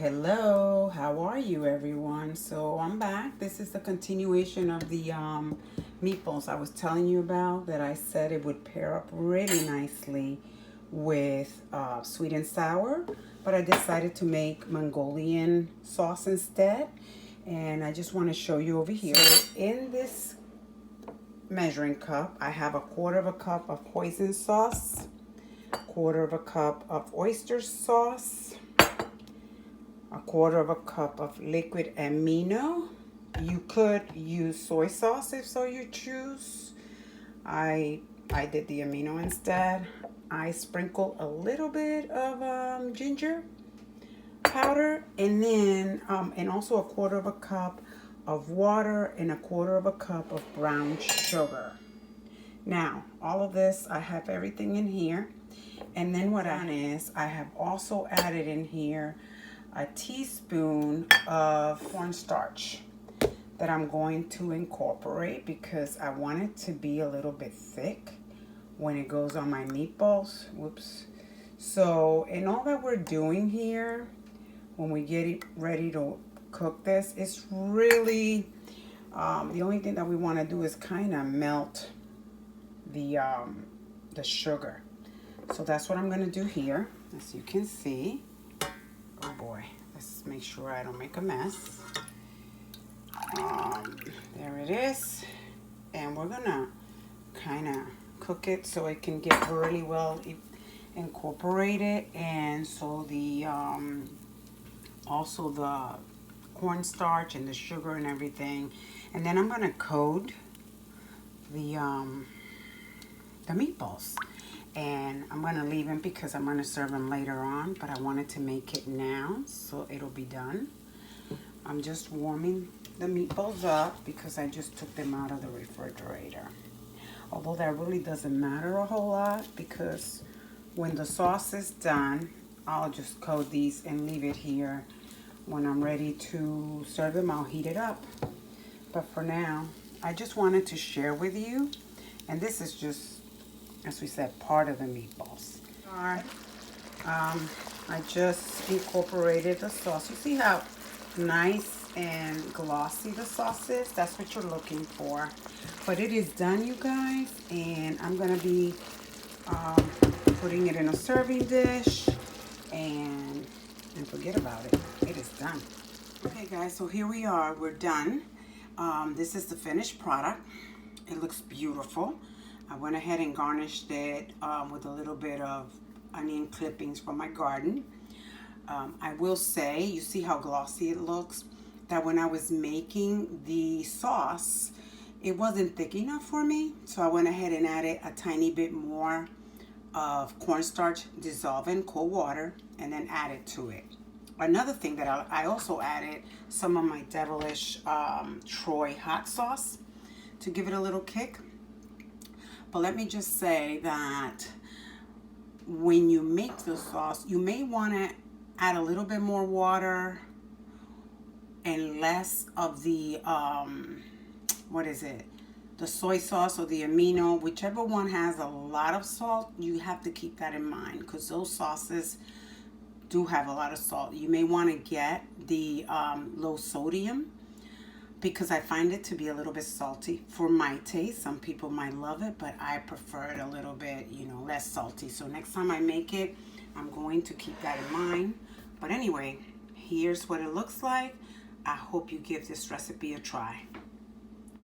Hello, how are you everyone? So I'm back. This is the continuation of the meatballs I was telling you about that I said it would pair up really nicely with sweet and sour, but I decided to make Mongolian sauce instead, and I just want to show you over here. So in this measuring cup, I have 1/4 cup of hoisin sauce, 1/4 cup of oyster sauce, 1/4 cup of liquid amino. You could use soy sauce if so you choose. I did the amino instead. I sprinkle a little bit of ginger powder, and then and also 1/4 cup of water and 1/4 cup of brown sugar. Now all of this, I have everything in here, and then what I have also added in here a teaspoon of cornstarch that I'm going to incorporate because I want it to be a little bit thick when it goes on my meatballs. Whoops. So, and all that we're doing here when we get it ready to cook this, it's really the only thing that we want to do is kind of melt the sugar. So that's what I'm going to do here, as you can see. Oh boy, let's make sure I don't make a mess. There it is. And we're gonna kind of cook it so it can get really well incorporated, and so the also the cornstarch and the sugar and everything. And then I'm gonna coat the meatballs. And I'm going to leave them because I'm going to serve them later on, but I wanted to make it now so it'll be done. I'm just warming the meatballs up because I just took them out of the refrigerator. Although that really doesn't matter a whole lot, because when the sauce is done, I'll just coat these and leave it here. When I'm ready to serve them, I'll heat it up. But for now, I just wanted to share with you, and this is just, as we said, part of the meatballs. I just incorporated the sauce. You see how nice and glossy the sauce is? That's what you're looking for. But it is done, you guys, and I'm gonna be putting it in a serving dish and forget about it. It is done. Okay guys, so here we are, we're done. This is the finished product. It looks beautiful. I went ahead and garnished it with a little bit of onion clippings from my garden. I will say, you see how glossy it looks? That when I was making the sauce, it wasn't thick enough for me. So I went ahead and added a tiny bit more of cornstarch dissolved in cold water and then added to it. Another thing that I also added some of my devilish Troy hot sauce to give it a little kick. But let me just say that when you make the sauce, you may want to add a little bit more water and less of the, the soy sauce or the amino. Whichever one has a lot of salt, you have to keep that in mind, because those sauces do have a lot of salt. You may want to get the low sodium, because I find it to be a little bit salty for my taste. Some people might love it, but I prefer it a little bit, less salty. So next time I make it, I'm going to keep that in mind. But anyway, here's what it looks like. I hope you give this recipe a try.